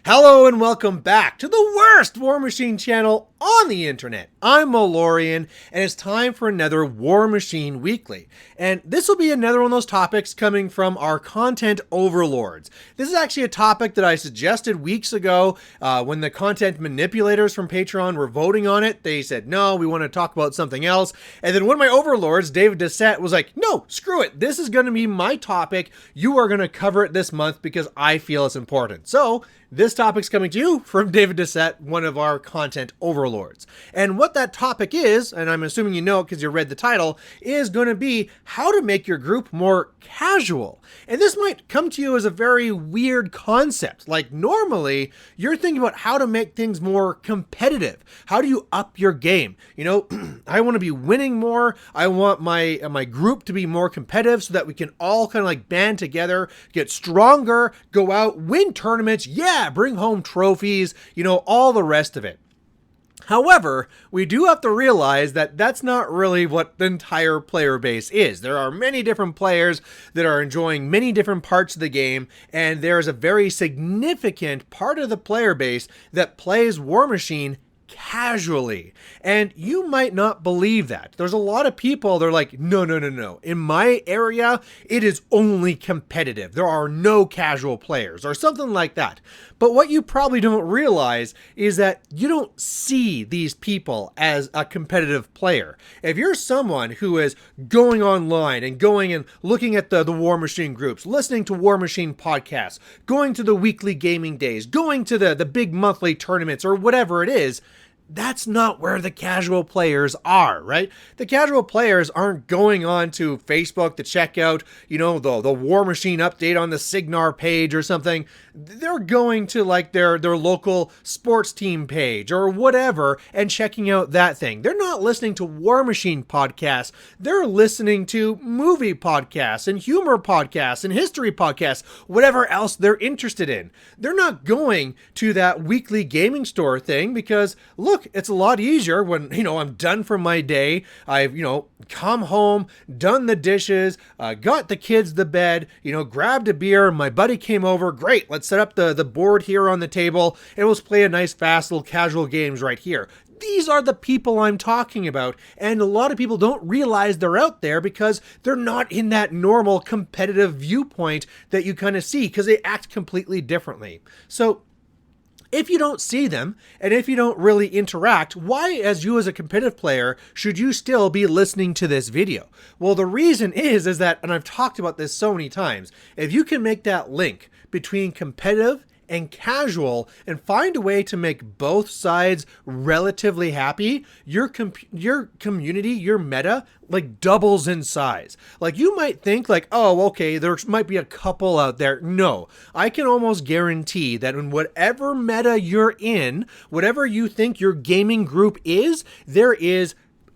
Hello and welcome back to the worst Warmachine channel on the internet. I'm Dorian, and it's time for another Warmachine Weekly. And this will be another one of those topics coming from our content overlords. This is actually a topic that I suggested weeks ago when the content manipulators from Patreon were voting on it. They said, no, we want to talk about something else. And then one of my overlords, David Doucette, was like, no, screw it. This is going to be my topic. You are going to cover it this month because I feel it's important. So this topic's coming to you from David Doucette, one of our content overlords. And what that topic is, and I'm assuming you know because you read the title, is going to be how to make your group more casual. And this might come to you as a very weird concept. Like normally, you're thinking about how to make things more competitive. How do you up your game? You know, I want to be winning more. I want my group to be more competitive so that we can all kind of like band together, get stronger, go out, win tournaments. Yeah, bring home trophies, you know, all the rest of it. However, we do have to realize that that's not really what the entire player base is. There are many different players that are enjoying many different parts of the game, and there's a very significant part of the player base that plays Warmachine casually. And you might not believe that. There's a lot of people, they're like, no. In my area, it is only competitive. There are no casual players or something like that. But what you probably don't realize is that you don't see these people as a competitive player. If you're someone who is going online and going and looking at the Warmachine groups, listening to Warmachine podcasts, going to the weekly gaming days, going to the big monthly tournaments or whatever it is, that's not where the casual players are, right? The casual players aren't going on to Facebook to check out, you know, the Warmachine update on the Signar page or something. They're going to like their local sports team page or whatever and checking out that thing. They're not listening to Warmachine podcasts. They're listening to movie podcasts and humor podcasts and history podcasts, whatever else they're interested in. They're not going to that weekly gaming store thing because, look, it's a lot easier when, you know, I'm done for my day. I've, you know, come home, done the dishes, got the kids to bed, you know, grabbed a beer. My buddy came over. Great. Let's set up the board here on the table and let's play a nice, fast little casual games right here. These are the people I'm talking about. And a lot of people don't realize they're out there because they're not in that normal competitive viewpoint that you kind of see because they act completely differently. So if you don't see them, and if you don't really interact, why, as you as a competitive player, should you still be listening to this video? Well, the reason is that, and I've talked about this so many times, if you can make that link between competitive and casual and find a way to make both sides relatively happy, your community, your meta, like doubles in size. Like you might think like, oh, okay, there might be a couple out there. No, I can almost guarantee that in whatever meta you're in, whatever you think your gaming group is, there is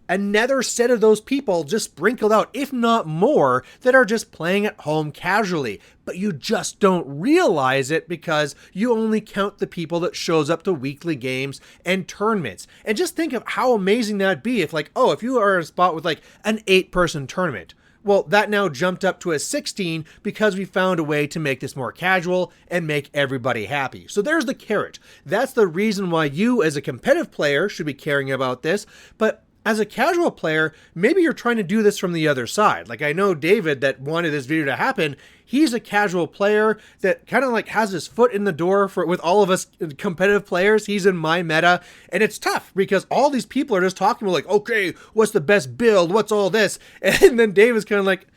another set of those people just sprinkled out, if not more, that are just playing at home casually. But you just don't realize it because you only count the people that shows up to weekly games and tournaments. And just think of how amazing that'd be if like, oh, if you are in a spot with like an 8-person tournament. Well, that now jumped up to a 16 because we found a way to make this more casual and make everybody happy. So there's the carrot. That's the reason why you as a competitive player should be caring about this. But as a casual player, maybe you're trying to do this from the other side. Like I know David that wanted this video to happen. He's a casual player that kind of like has his foot in the door with all of us competitive players. He's in my meta and it's tough because all these people are just talking about like, okay, what's the best build? What's all this? And then David's kind of like,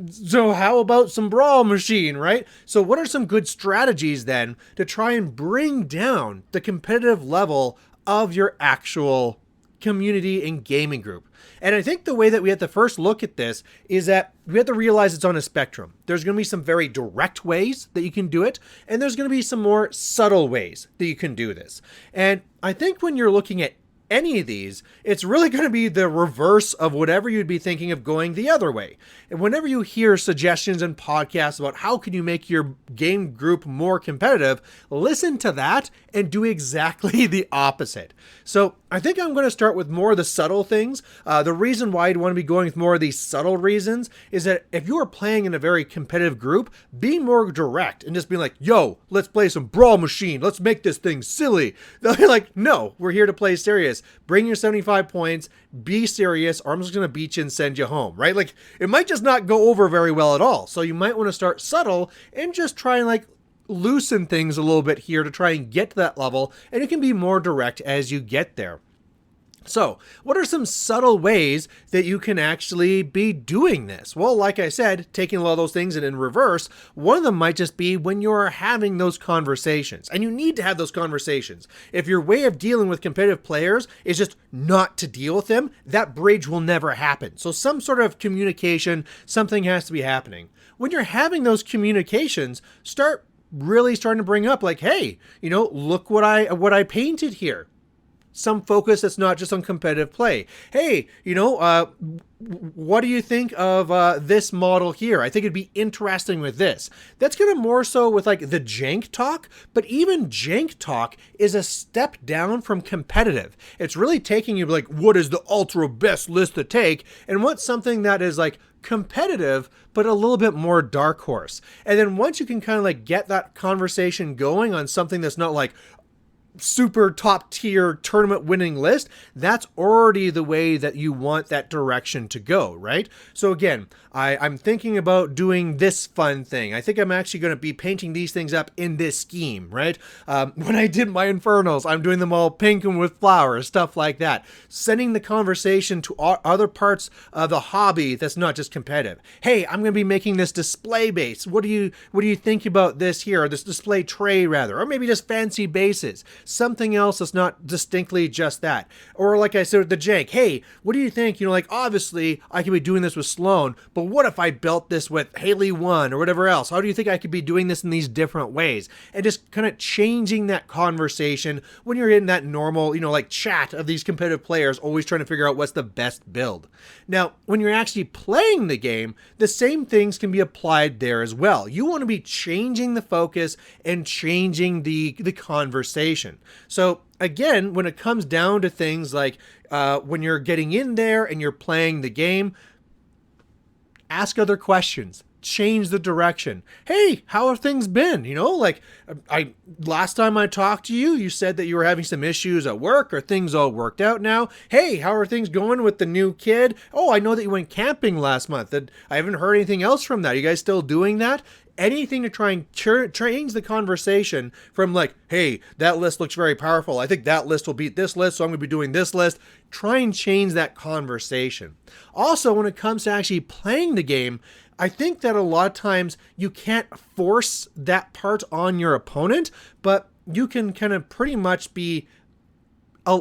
so how about some Brawl Machine, right? So what are some good strategies then to try and bring down the competitive level of your actual community and gaming group? And I think the way that we have to first look at this is that we have to realize it's on a spectrum. There's going to be some very direct ways that you can do it, and there's going to be some more subtle ways that you can do this. And I think when you're looking at any of these, it's really going to be the reverse of whatever you'd be thinking of going the other way. And whenever you hear suggestions and podcasts about how can you make your game group more competitive, listen to that and do exactly the opposite. So I think I'm going to start with more of the subtle things. The reason why I'd want to be going with more of these subtle reasons is that if you are playing in a very competitive group, be more direct and just be like, yo, let's play some Brawl Machine. Let's make this thing silly. They'll be like, no, we're here to play serious. Bring your 75 points, be serious, or I'm just going to beat you and send you home, right? Like, it might just not go over very well at all. So you might want to start subtle and just try and like loosen things a little bit here to try and get to that level, and it can be more direct as you get there. So, what are some subtle ways that you can actually be doing this? Well, like I said, taking a lot of those things and in reverse, one of them might just be when you're having those conversations. And you need to have those conversations. If your way of dealing with competitive players is just not to deal with them, that bridge will never happen. So some sort of communication, something has to be happening. When you're having those communications, start really starting to bring up like, hey, look what I painted here. Some focus that's not just on competitive play. Hey, what do you think of this model here? I think it'd be interesting with this. That's going to more so with like the jank talk, but even jank talk is a step down from competitive. It's really taking you like, what is the ultra best list to take? And what's something that is like competitive, but a little bit more dark horse. And then once you can kind of like get that conversation going on something that's not like, super top tier tournament winning list, that's already the way that you want that direction to go, right? So again, I'm thinking about doing this fun thing. I think I'm actually going to be painting these things up in this scheme, right? When I did my Infernals, I'm doing them all pink and with flowers, stuff like that. Sending the conversation to other parts of the hobby that's not just competitive. Hey, I'm going to be making this display base. What do you think about this here? Or this display tray rather, or maybe just fancy bases. Something else that's not distinctly just that. Or like I said with the jank, hey, what do you think? Like obviously I could be doing this with Sloan, but what if I built this with Haley 1 or whatever else? How do you think I could be doing this in these different ways? And just kind of changing that conversation when you're in that normal, like chat of these competitive players, always trying to figure out what's the best build. Now, when you're actually playing the game, the same things can be applied there as well. You want to be changing the focus and changing the conversation. So again, when it comes down to things like when you're getting in there and you're playing the game, ask other questions. Change the direction. Hey, how have things been? Last time I talked to you, you said that you were having some issues at work. Are things all worked out now? Hey, how are things going with the new kid? Oh, I know that you went camping last month. I haven't heard anything else from that. Are you guys still doing that? Anything to try and change the conversation from like, hey, that list looks very powerful. I think that list will beat this list, so I'm going to be doing this list. Try and change that conversation. Also, when it comes to actually playing the game, I think that a lot of times you can't force that part on your opponent, but you can kind of pretty much be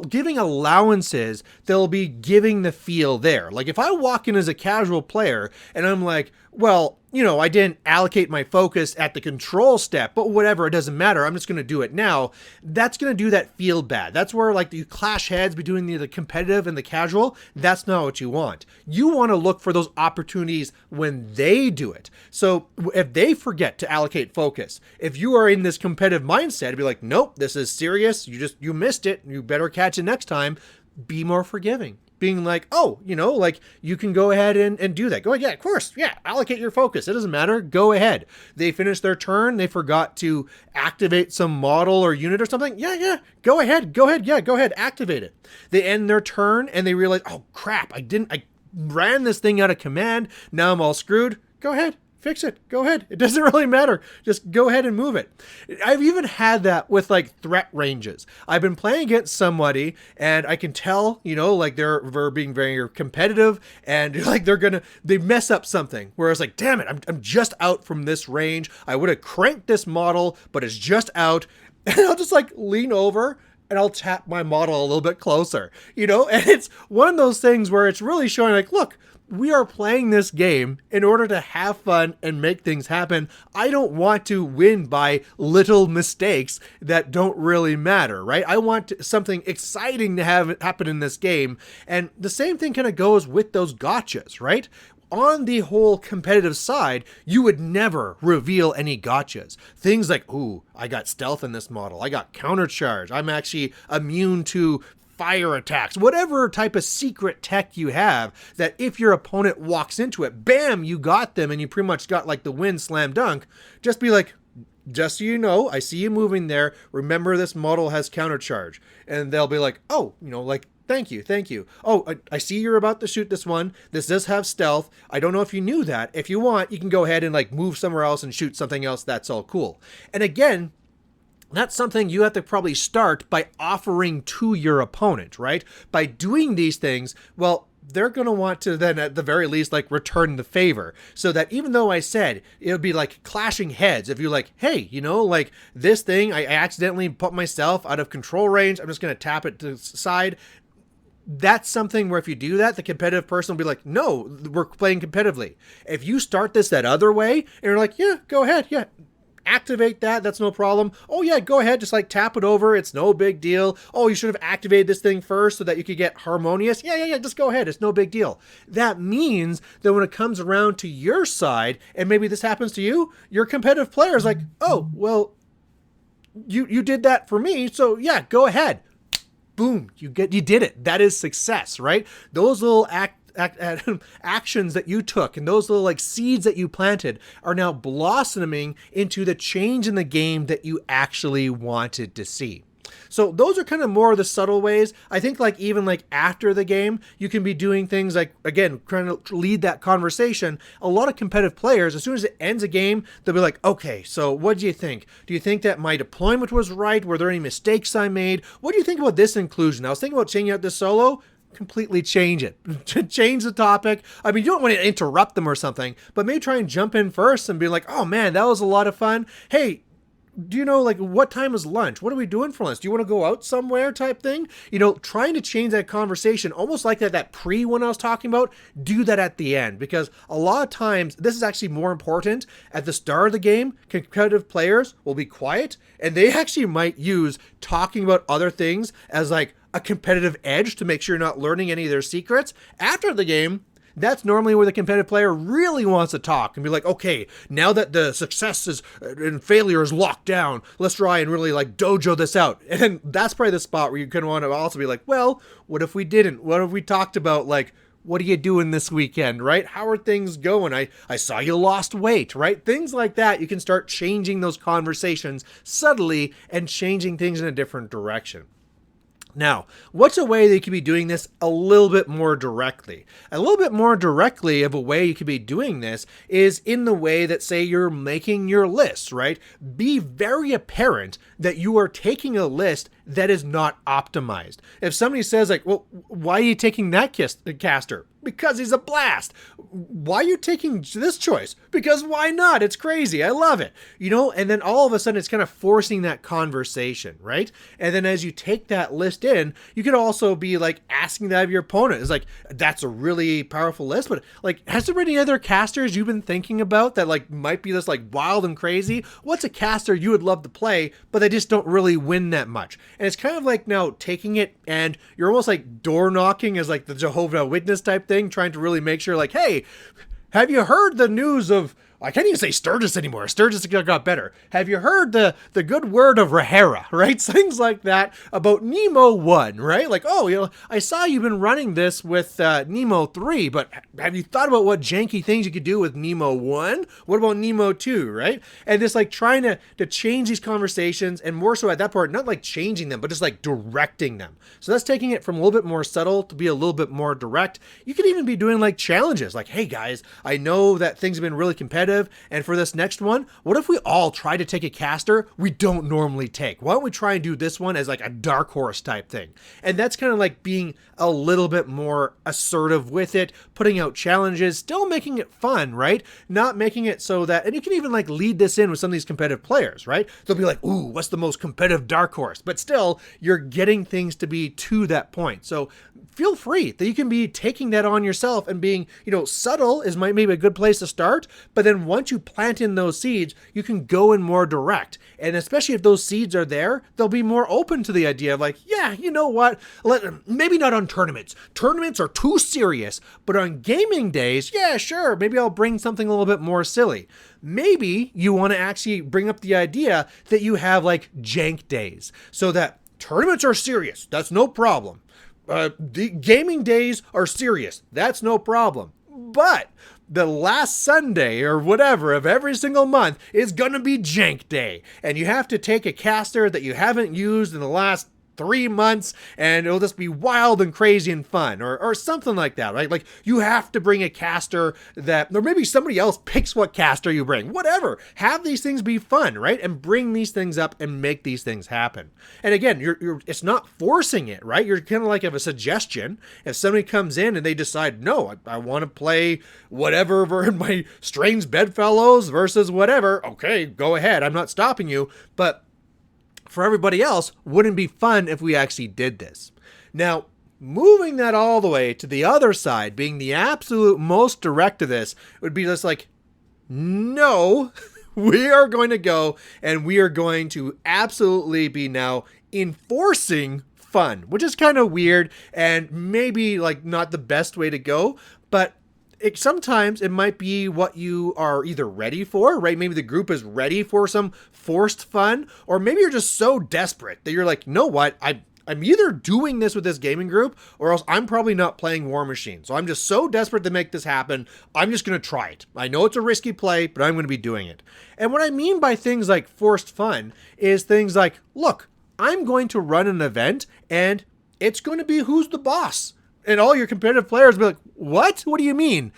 giving allowances. They'll be giving the feel there. Like if I walk in as a casual player and I'm like, well, I didn't allocate my focus at the control step, but whatever, it doesn't matter. I'm just going to do it now. That's going to do that feel bad. That's where like you clash heads between the competitive and the casual. That's not what you want. You want to look for those opportunities when they do it. So if they forget to allocate focus, if you are in this competitive mindset, it'd be like, nope, this is serious. You missed it. You better catch it next time. Be more forgiving. Being like, oh, like you can go ahead and do that. Go ahead. Yeah, of course. Yeah. Allocate your focus. It doesn't matter. Go ahead. They finished their turn. They forgot to activate some model or unit or something. Yeah. Go ahead. Yeah, go ahead. Activate it. They end their turn and they realize, oh crap. I ran this thing out of command. Now I'm all screwed. Go ahead. Fix it. Go ahead. It doesn't really matter. Just go ahead and move it. I've even had that with like threat ranges. I've been playing against somebody and I can tell, like they're being very competitive and like they mess up something. Whereas like, damn it, I'm just out from this range. I would have cranked this model, but it's just out. And I'll just like lean over, and I'll tap my model a little bit closer, you know? And it's one of those things where it's really showing like, look, we are playing this game in order to have fun and make things happen. I don't want to win by little mistakes that don't really matter, right? I want something exciting to have happen in this game. And the same thing kind of goes with those gotchas, right? On the whole competitive side, you would never reveal any gotchas. Things like, ooh, I got stealth in this model. I got countercharge. I'm actually immune to fire attacks, whatever type of secret tech you have, that if your opponent walks into it, bam, you got them and you pretty much got like the win slam dunk. Just be like, just so you know, I see you moving there. Remember, this model has countercharge. And they'll be like, oh, you know, like, thank you, thank you. Oh, I see you're about to shoot this one. This does have stealth. I don't know if you knew that. If you want, you can go ahead and like move somewhere else and shoot something else. That's all cool. And again, that's something you have to probably start by offering to your opponent, right? By doing these things, well, they're going to want to then at the very least like return the favor, so that even though I said it would be like clashing heads if you're like, hey, you know, like this thing, I accidentally put myself out of control range, I'm just going to tap it to the side. That's something where if you do that, the competitive person will be like, no, we're playing competitively. If you start this that other way and you're like, yeah, go ahead, yeah, activate that, that's no problem. Oh yeah, go ahead, just like tap it over, it's no big deal. Oh, you should have activated this thing first so that you could get harmonious. Yeah, just go ahead, it's no big deal. That means that when it comes around to your side, and maybe this happens to you, your competitive player is like, oh, well, you did that for me, so yeah, go ahead. Boom, you did it. That is success, right? Those little actions that you took and those little like seeds that you planted are now blossoming into the change in the game that you actually wanted to see. So those are kind of more of the subtle ways. I think like even like after the game, you can be doing things like, again, trying to lead that conversation. A lot of competitive players, as soon as it ends a game, they'll be like, okay, so what do you think? Do you think that my deployment was right? Were there any mistakes I made? What do you think about this inclusion? I was thinking about changing out this solo. Completely change it. Change the topic. I mean, you don't want to interrupt them or something, but maybe try and jump in first and be like, oh man, that was a lot of fun. Hey, do you know, like, what time is lunch? What are we doing for lunch? Do you want to go out somewhere type thing? You know, trying to change that conversation, almost like that pre one I was talking about, do that at the end. Because a lot of times, this is actually more important. At the start of the game, competitive players will be quiet, and they actually might use talking about other things as like a competitive edge to make sure you're not learning any of their secrets. After the game, that's normally where the competitive player really wants to talk and be like, okay, now that the successes and failure is locked down, let's try and really like dojo this out. And that's probably the spot where you kind of want to also be like, well, what if we didn't? What if we talked about like, what are you doing this weekend, right? How are things going? I saw you lost weight, right? Things like that. You can start changing those conversations subtly and changing things in a different direction. Now, what's a way that you could be doing this a little bit more directly? A little bit more directly of a way you could be doing this is in the way that, say, you're making your lists, right? Be very apparent that you are taking a list that is not optimized. If somebody says like, well, why are you taking that caster? Because he's a blast. Why are you taking this choice? Because why not? It's crazy. I love it. You know, and then all of a sudden it's kind of forcing that conversation, right? And then as you take that list in, you could also be like asking that of your opponent. It's like, that's a really powerful list, but like, has there been any other casters you've been thinking about that like might be this like wild and crazy? What's a caster you would love to play, but they just don't really win that much? And it's kind of like now taking it and you're almost like door knocking as like the Jehovah's Witness type thing, trying to really make sure like, hey, have you heard the news of, I can't even say Sturgis anymore. Sturgis got better. Have you heard the good word of Rahara, right? Things like that about Nemo 1, right? Like, oh, you know, I saw you've been running this with Nemo 3, but have you thought about what janky things you could do with Nemo 1? What about Nemo 2, right? And just like trying to change these conversations, and more so at that part, not like changing them, but just like directing them. So that's taking it from a little bit more subtle to be a little bit more direct. You could even be doing like challenges, like, hey guys, I know that things have been really competitive, competitive? And for this next one, what if we all try to take a caster we don't normally take? Why don't we try and do this one as like a dark horse type thing? And that's kind of like being a little bit more assertive with it, putting out challenges, still making it fun, right? Not making it so that, and you can even like lead this in with some of these competitive players, right? They'll be like, ooh, what's the most competitive dark horse? But still, you're getting things to be to that point. So feel free that you can be taking that on yourself and being, subtle is maybe a good place to start. But then once you plant in those seeds, you can go in more direct. And especially if those seeds are there, they'll be more open to the idea of like, yeah, you know what? Maybe not on tournaments. Tournaments are too serious. But on gaming days, yeah, sure. Maybe I'll bring something a little bit more silly. Maybe you want to actually bring up the idea that you have like jank days so that tournaments are serious. That's no problem. The gaming days are serious. That's no problem. But the last Sunday or whatever of every single month is going to be jank day. And you have to take a caster that you haven't used in the last 3 months and it'll just be wild and crazy and fun or something like that, right? Like you have to bring a caster that, or maybe somebody else picks what caster you bring, whatever. Have these things be fun, right? And bring these things up and make these things happen. And again, it's not forcing it, right? You're kind of like have a suggestion. If somebody comes in and they decide, no, I want to play whatever for my strange bedfellows versus whatever. Okay, go ahead. I'm not stopping you, but for everybody else, wouldn't it be fun if we actually did this? Now, moving that all the way to the other side, being the absolute most direct to this, would be just like, no, we are going to go and we are going to absolutely be now enforcing fun, which is kind of weird and maybe like not the best way to go, but sometimes it might be what you are either ready for, right? Maybe the group is ready for some forced fun, or maybe you're just so desperate that you're like, you know what? I'm either doing this with this gaming group or else I'm probably not playing Warmachine. So I'm just so desperate to make this happen. I'm just going to try it. I know it's a risky play, but I'm going to be doing it. And what I mean by things like forced fun is things like, look, I'm going to run an event and it's going to be who's the boss. And all your competitive players will be like, what? What do you mean?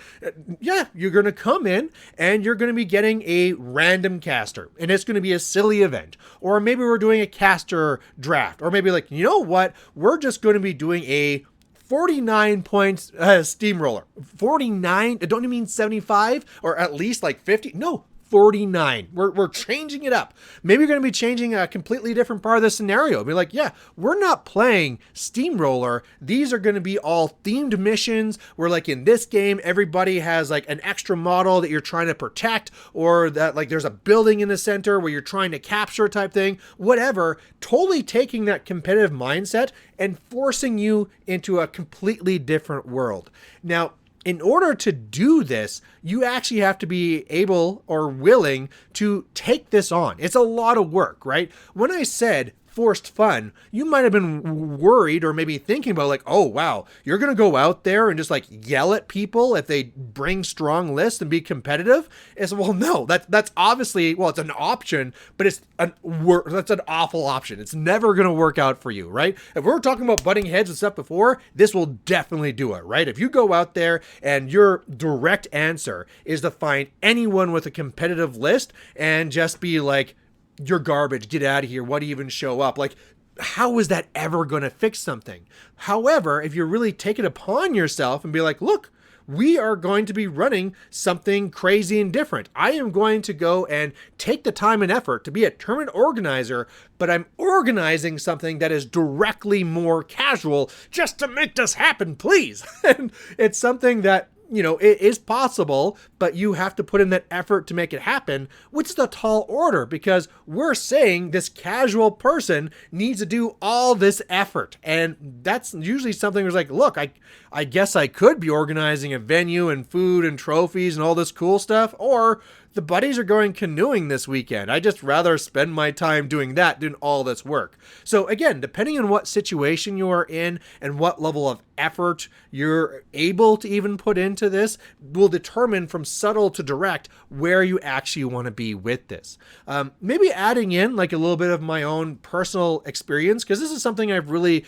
Yeah, you're going to come in and you're going to be getting a random caster. And it's going to be a silly event. Or maybe we're doing a caster draft. Or maybe like, you know what? We're just going to be doing a 49 points steamroller. 49? Don't you mean 75? Or at least like 50? No. 49. We're changing it up. Maybe you're going to be changing a completely different part of the scenario. Be like, yeah, we're not playing Steamroller. These are going to be all themed missions where like in this game, everybody has like an extra model that you're trying to protect, or that like there's a building in the center where you're trying to capture type thing, whatever. Totally taking that competitive mindset and forcing you into a completely different world. Now, in order to do this, you actually have to be able or willing to take this on. It's a lot of work, right? When I said forced fun, you might have been worried or maybe thinking about like, oh, wow, you're going to go out there and just like yell at people if they bring strong lists and be competitive. It's, well, no, that's obviously, well, it's an option, but that's an awful option. It's never going to work out for you, right? If we're talking about butting heads and stuff before, this will definitely do it, right? If you go out there and your direct answer is to find anyone with a competitive list and just be like, you're garbage, get out of here, why do you even show up? Like, how is that ever going to fix something? However, if you really take it upon yourself and be like, look, we are going to be running something crazy and different. I am going to go and take the time and effort to be a tournament organizer, but I'm organizing something that is directly more casual just to make this happen, please. And it's something that, you know, it is possible, but you have to put in that effort to make it happen, which is a tall order because we're saying this casual person needs to do all this effort. And that's usually something where it's like, look, I guess I could be organizing a venue and food and trophies and all this cool stuff, or the buddies are going canoeing this weekend. I just rather spend my time doing that than all this work. So again, depending on what situation you are in and what level of effort you're able to even put into this will determine from subtle to direct where you actually want to be with this. Maybe adding in like a little bit of my own personal experience, because this is something I've really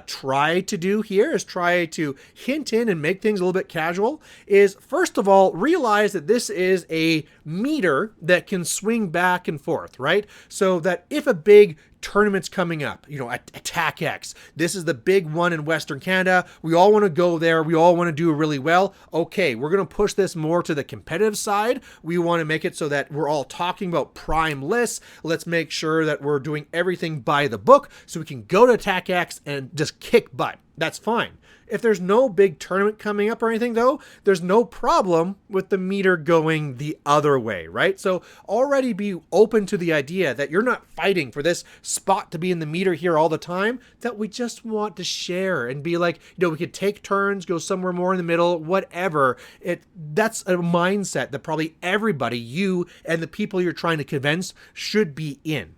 tried to do here, is try to hint in and make things a little bit casual, is first of all, realize that this is a meter that can swing back and forth, right? So that if a big tournament's coming up, Attack X, this is the big one in Western Canada, we all want to go there, we all want to do really well. Okay, we're going to push this more to the competitive side. We want to make it so that we're all talking about prime lists. Let's make sure that we're doing everything by the book so we can go to Attack X and just kick butt. That's fine. If there's no big tournament coming up or anything, though, there's no problem with the meter going the other way, right? So already be open to the idea that you're not fighting for this spot to be in the meter here all the time, that we just want to share and be like, we could take turns, go somewhere more in the middle, whatever. That's a mindset that probably everybody, you and the people you're trying to convince, should be in.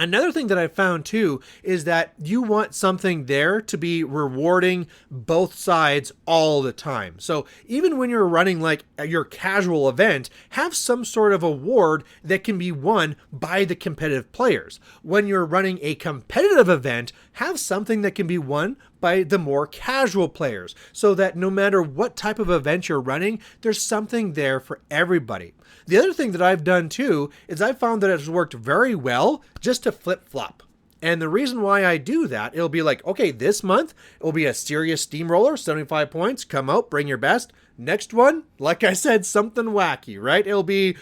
Another thing that I found too is that you want something there to be rewarding both sides all the time. So even when you're running like your casual event, have some sort of award that can be won by the competitive players. When you're running a competitive event, have something that can be won by the more casual players, so that no matter what type of event you're running, there's something there for everybody. The other thing that I've done too is I've found that it's worked very well just to flip-flop. And the reason why I do that, it'll be like, okay, this month it'll be a serious steamroller, 75 points, come out, bring your best. Next one, like I said, something wacky, right? It'll be,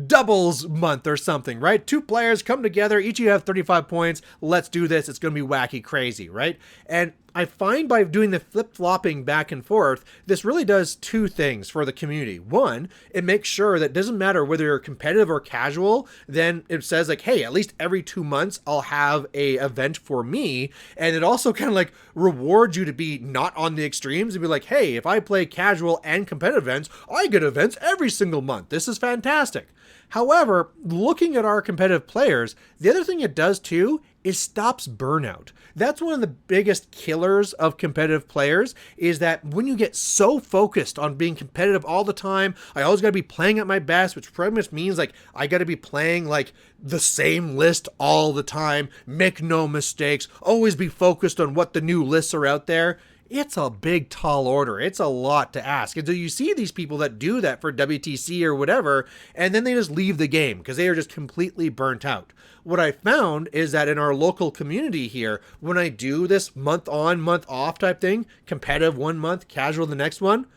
doubles month or something, right? 2 players come together, each of you have 35 points. Let's do this. It's going to be wacky crazy, right? And I find by doing the flip-flopping back and forth, this really does 2 things for the community. One, it makes sure that it doesn't matter whether you're competitive or casual, then it says like, hey, at least every 2 months, I'll have a event for me. And it also kind of like rewards you to be not on the extremes and be like, hey, if I play casual and competitive events, I get events every single month. This is fantastic. However, looking at our competitive players, the other thing it does too is stops burnout. That's one of the biggest killers of competitive players, is that when you get so focused on being competitive all the time, I always got to be playing at my best, which pretty much means like I got to be playing like the same list all the time, make no mistakes, always be focused on what the new lists are out there. It's a big, tall order. It's a lot to ask. And so you see these people that do that for WTC or whatever, and then they just leave the game because they are just completely burnt out. What I found is that in our local community here, when I do this month on, month off type thing, competitive 1 month, casual the next one,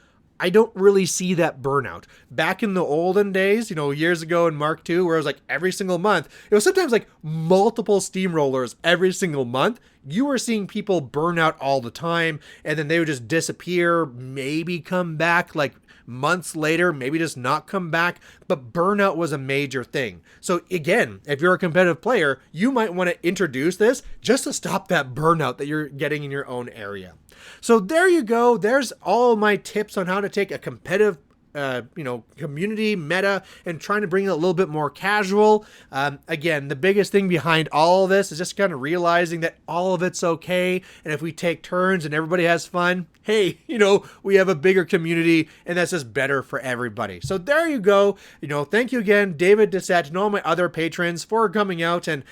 I don't really see that burnout. Back in the olden days, years ago in Mark II, where it was like every single month, it was sometimes like multiple steamrollers every single month. You were seeing people burn out all the time, and then they would just disappear, maybe come back like months later, maybe just not come back, but burnout was a major thing. So again, if you're a competitive player, you might want to introduce this just to stop that burnout that you're getting in your own area. So there you go. There's all my tips on how to take a competitive community meta and trying to bring it a little bit more casual. Again, the biggest thing behind all of this is just kind of realizing that all of it's okay. And if we take turns and everybody has fun, hey, we have a bigger community and that's just better for everybody. So there you go. Thank you again, David Doucette, and all my other patrons for coming out and,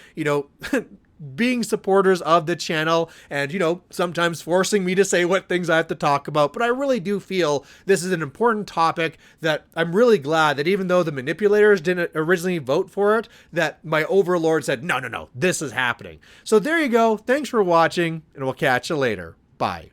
being supporters of the channel and, sometimes forcing me to say what things I have to talk about. But I really do feel this is an important topic that I'm really glad that even though the manipulators didn't originally vote for it, that my overlord said, no, this is happening. So there you go. Thanks for watching, and we'll catch you later. Bye.